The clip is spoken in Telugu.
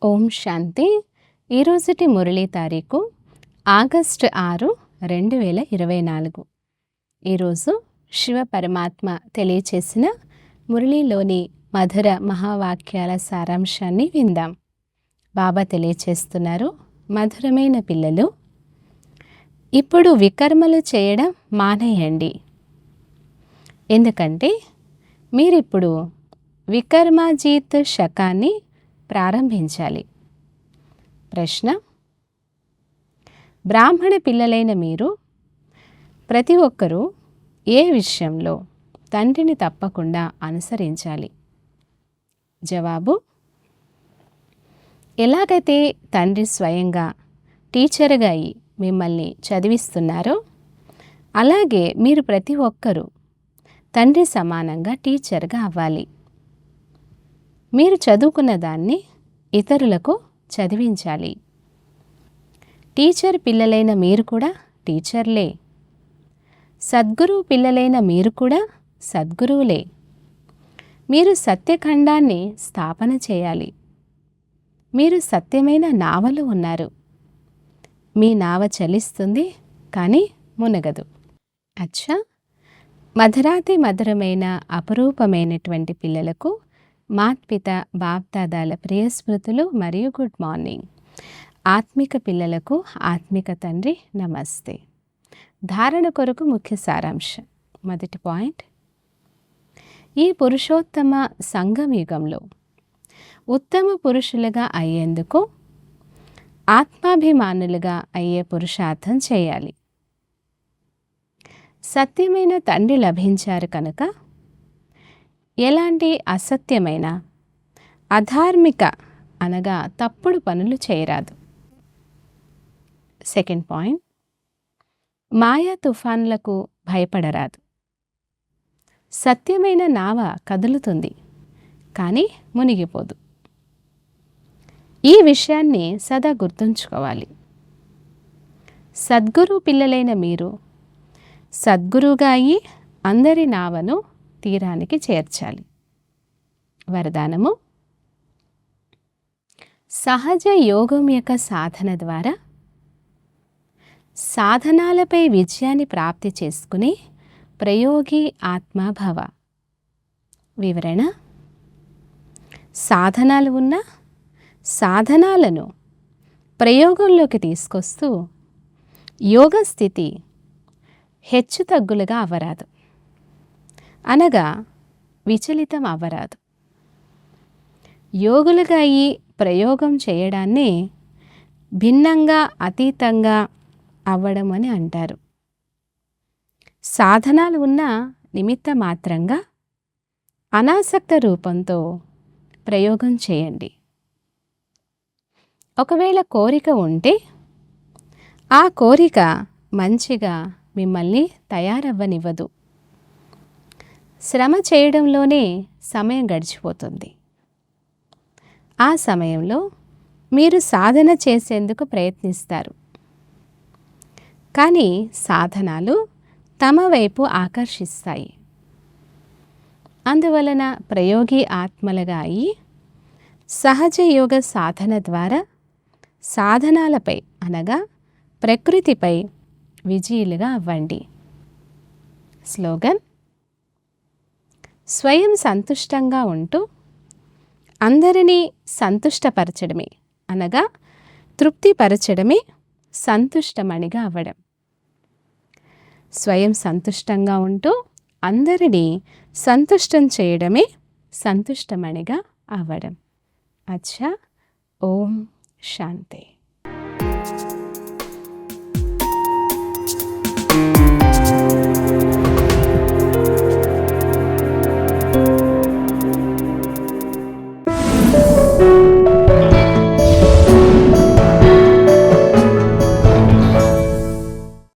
ఓం శాంతి. ఈరోజుటి మురళీ తారీఖు ఆగస్టు 6, 2024. ఈరోజు శివ పరమాత్మ తెలియచేసిన మురళీలోని మధుర మహావాక్యాల సారాంశాన్ని విందాం. బాబా తెలియచేస్తున్నారు, మధురమైన పిల్లలు, ఇప్పుడు వికర్మలు చేయడం మానేయండి. ఎందుకంటే మీరిప్పుడు వికర్మాజీత్ శకాన్ని ప్రారంభించాలి. ప్రశ్న: బ్రాహ్మణ పిల్లలైన మీరు ప్రతి ఒక్కరూ ఏ విషయంలో తండ్రిని తప్పకుండా అనుసరించాలి? జవాబు: ఎలాగైతే తండ్రి స్వయంగా టీచర్గా అయి మిమ్మల్ని చదివిస్తున్నారో అలాగే మీరు ప్రతి ఒక్కరూ తండ్రి సమానంగా టీచర్గా అవ్వాలి. మీరు చదువుకున్న దాన్ని ఇతరులకు చదివించాలి. టీచర్ పిల్లలైన మీరు కూడా టీచర్లే. సద్గురువు పిల్లలైన మీరు కూడా సద్గురువులే. మీరు సత్యఖండాన్ని స్థాపన చేయాలి. మీరు సత్యమైన నావలో ఉన్నారు. మీ నావ చలిస్తుంది కానీ మునగదు. అచ్చా, మధురాతి మధురమైన అపురూపమైనటువంటి పిల్లలకు మాత్పిత బాప్దాదాల ప్రియ స్మృతులు మరియు గుడ్ మార్నింగ్. ఆత్మిక పిల్లలకు ఆత్మిక తండ్రి నమస్తే. ధారణ కొరకు ముఖ్య సారాంశం. మొదటి పాయింట్: ఈ పురుషోత్తమ సంగమ యుగంలో ఉత్తమ పురుషులుగా అయ్యేందుకు ఆత్మాభిమానులుగా అయ్యే పురుషార్థం చేయాలి. సత్యమైన తండ్రి లభించారు కనుక ఎలాంటి అసత్యమైన అధార్మిక అనగా తప్పుడు పనులు చేయరాదు. సెకండ్ పాయింట్: మాయా తుఫాన్లకు భయపడరాదు. సత్యమైన నావ కదులుతుంది కానీ మునిగిపోదు. ఈ విషయాన్ని సదా గుర్తుంచుకోవాలి. సద్గురు పిల్లలైన మీరు సద్గురువుగా అయ్యి అందరి నావను తీరానికి చేర్చాలి. వరదానము: సహజ యోగం యొక్క సాధన ద్వారా సాధనాలపై విజయాన్ని ప్రాప్తి చేసుకుని ప్రయోగి ఆత్మభవ. వివరణ: సాధనాలు ఉన్న సాధనాలను ప్రయోగంలోకి తీసుకొస్తూ యోగ స్థితి హెచ్చుతగ్గులుగా అవ్వరాదు, అనగా విచలితం అవ్వరాదు. యోగులుగా అయి ప్రయోగం చేయడాన్ని భిన్నంగా అతీతంగా అవ్వడం అని అంటారు. సాధనాలు ఉన్న నిమిత్త మాత్రంగా అనాసక్త రూపంతో ప్రయోగం చేయండి. ఒకవేళ కోరిక ఉంటే ఆ కోరిక మంచిగా మిమ్మల్ని తయారవ్వనివ్వదు. శ్రమ చేయడంలోనే సమయం గడిచిపోతుంది. ఆ సమయంలో మీరు సాధన చేసేందుకు ప్రయత్నిస్తారు, కానీ సాధనాలు తమ వైపు ఆకర్షిస్తాయి. అందువలన ప్రయోగి ఆత్మలుగా అయి సహజ యోగ సాధన ద్వారా సాధనాలపై అనగా ప్రకృతిపై విజయులుగా అవ్వండి. స్లోగన్: స్వయం సంతుష్టంగా ఉంటూ అందరినీ సంతుష్టపరచడమే అనగా తృప్తిపరచడమే సంతుష్టమణిగా అవ్వడం. స్వయం సంతుష్టంగా ఉంటూ అందరినీ సంతుష్టం చేయడమే సంతుష్టమణిగా అవ్వడం. అచ్చా, ఓం శాంతి.